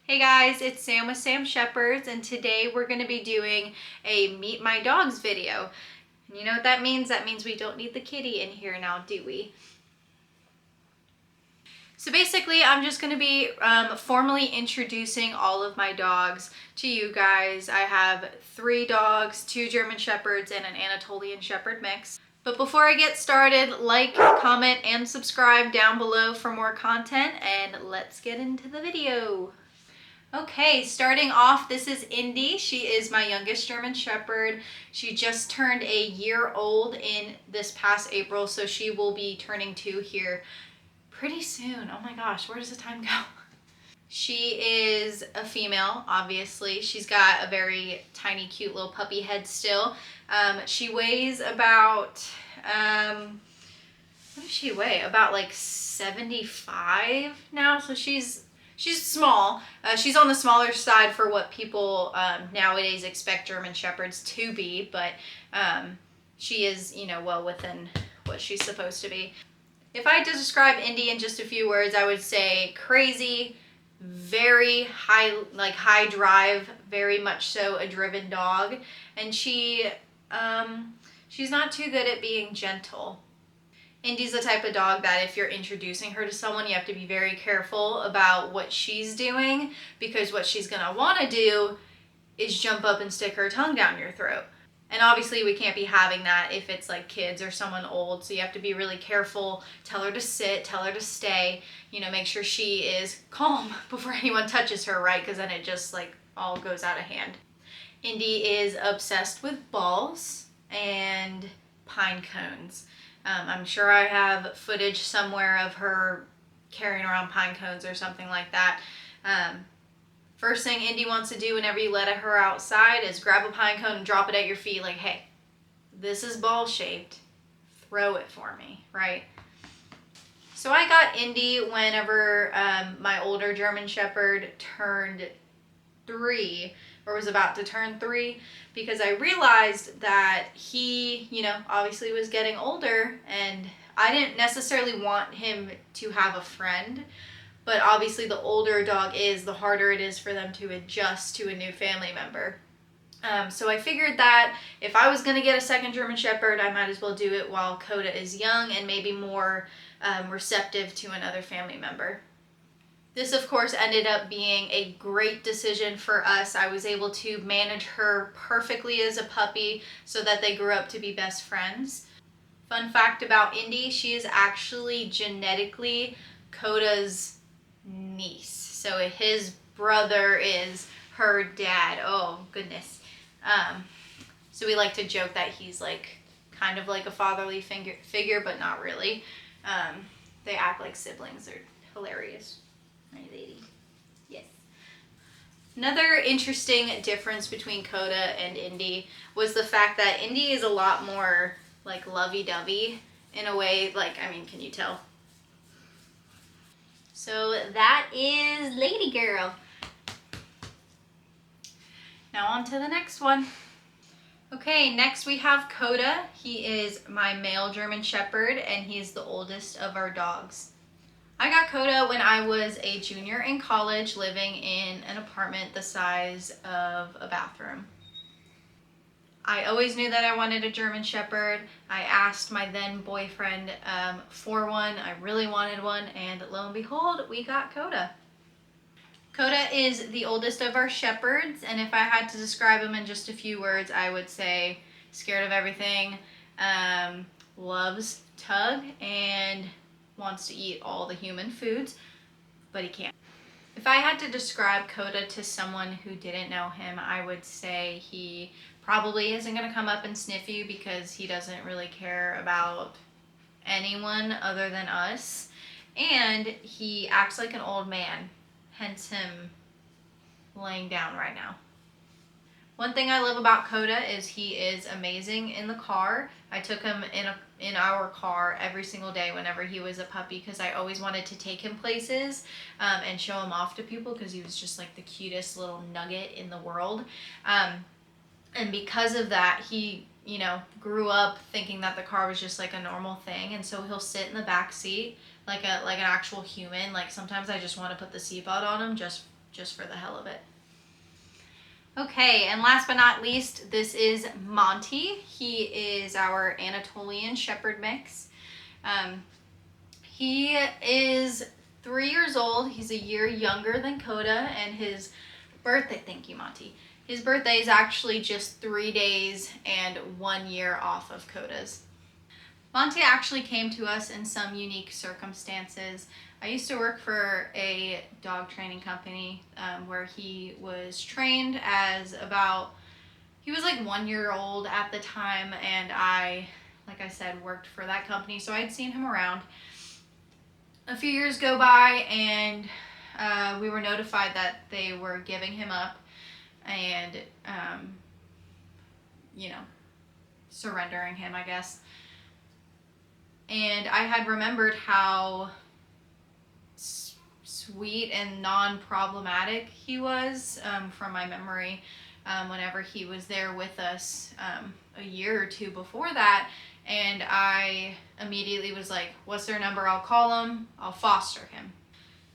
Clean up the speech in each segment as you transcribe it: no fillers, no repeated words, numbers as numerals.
Hey guys, it's Sam with Sam Shepherds, and today we're going to be doing a Meet My Dogs video. And you know what that means? That means we don't need the kitty in here now, do we? So basically, I'm just going to be formally introducing all of my dogs to you guys. I have 3 dogs, 2 German Shepherds, and an Anatolian Shepherd mix. But before I get started, like, comment, and subscribe down below for more content, and let's get into the video. Okay, starting off, this is Indy. She is my youngest German Shepherd. She just turned a year old in this past April, so she will be turning 2 here pretty soon. Oh my gosh, where does the time go? She is a female, obviously. She's got a very tiny, cute little puppy head still. She weighs about, what does she weigh? About like 75 now, so she's small. She's on the smaller side for what people nowadays expect German Shepherds to be, but she is, well within what she's supposed to be. If I had to describe Indy in just a few words, I would say crazy, very high drive, very much so a driven dog, and she's not too good at being gentle. Indy's the type of dog that if you're introducing her to someone, you have to be very careful about what she's doing, because what she's gonna want to do is jump up and stick her tongue down your throat. And obviously we can't be having that if it's like kids or someone old, so you have to be really careful. Tell her to sit, tell her to stay, make sure she is calm before anyone touches her, right? Because then it just like all goes out of hand. Indy is obsessed with balls and pine cones. I'm sure I have footage somewhere of her carrying around pine cones or something like that. First thing Indy wants to do whenever you let her outside is grab a pine cone and drop it at your feet like, hey, this is ball shaped, throw it for me, right? So I got Indy whenever my older German Shepherd turned 3, or was about to turn 3, because I realized that he, obviously was getting older, and I didn't necessarily want him to have a friend, but obviously the older a dog is, the harder it is for them to adjust to a new family member. So I figured that if I was going to get a second German Shepherd, I might as well do it while Coda is young and maybe more receptive to another family member. This, of course, ended up being a great decision for us. I was able to manage her perfectly as a puppy so that they grew up to be best friends. Fun fact about Indy, she is actually genetically Coda's niece. So his brother is her dad. Oh, goodness. So we like to joke that he's like kind of like a fatherly figure, but not really. They act like siblings. They're hilarious. My lady. Yes. Another interesting difference between Coda and Indy was the fact that Indy is a lot more like lovey-dovey in a way, can you tell? So that is Lady Girl. Now on to the next one. Okay, next we have Coda. He is my male German Shepherd, and he's the oldest of our dogs. I got Coda when I was a junior in college, living in an apartment the size of a bathroom. I always knew that I wanted a German Shepherd. I asked my then boyfriend for one. I really wanted one, and lo and behold, we got Coda. Coda is the oldest of our Shepherds, and if I had to describe him in just a few words, I would say scared of everything, loves tug, and wants to eat all the human foods, but he can't. If I had to describe Coda to someone who didn't know him, I would say he probably isn't going to come up and sniff you because he doesn't really care about anyone other than us, and he acts like an old man, hence him laying down right now. One thing I love about Coda is he is amazing in the car. I took him in our car every single day whenever he was a puppy, because I always wanted to take him places and show him off to people, because he was just like the cutest little nugget in the world. And because of that, he grew up thinking that the car was just like a normal thing, and so he'll sit in the back seat like an actual human. Like sometimes I just want to put the seatbelt on him just just for the hell of it. Okay, and last but not least, this is Monty. He is our Anatolian Shepherd mix. He is 3 years old. He's a year younger than Coda, and his birthday, thank you, Monty. His birthday is actually just 3 days and 1 year off of Coda's. Monty actually came to us in some unique circumstances. I used to work for a dog training company where he was trained as he was like 1 year old at the time, and like I said, worked for that company, so I'd seen him around. A few years go by, and we were notified that they were giving him up and, surrendering him, I guess. And I had remembered how sweet and non-problematic he was from my memory whenever he was there with us a year or two before that. And I immediately was like, what's their number? I'll call him. I'll foster him.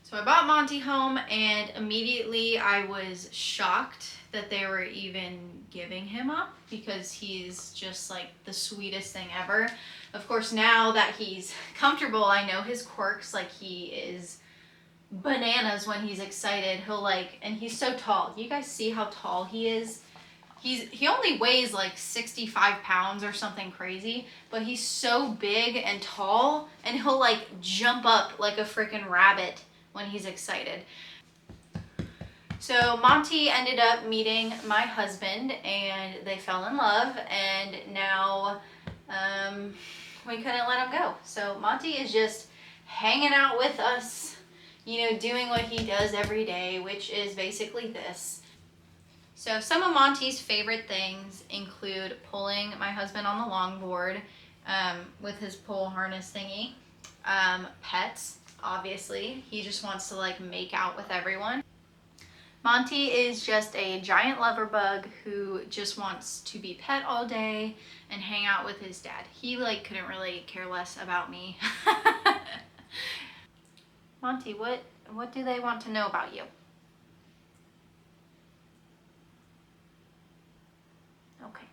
So I brought Monty home, and immediately I was shocked that they were even giving him up, because he's just like the sweetest thing ever. Of course, now that he's comfortable, I know his quirks. Like, he is bananas when he's excited. And he's so tall. You guys see how tall he is? He only weighs like 65 pounds or something crazy, but he's so big and tall, and he'll like jump up like a freaking rabbit when he's excited. So Monty ended up meeting my husband, and they fell in love, and now we couldn't let him go. So Monty is just hanging out with us, doing what he does every day, which is basically this. So some of Monty's favorite things include pulling my husband on the longboard with his pole harness thingy. Pets, obviously. He just wants to like make out with everyone. Monty is just a giant lover bug who just wants to be pet all day and hang out with his dad. He couldn't really care less about me. Monty, what do they want to know about you? Okay.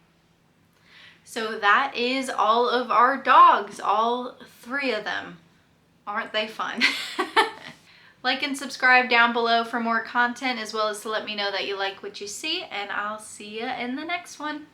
So that is all of our dogs, all 3 of them. Aren't they fun? Like and subscribe down below for more content, as well as to let me know that you like what you see, and I'll see you in the next one.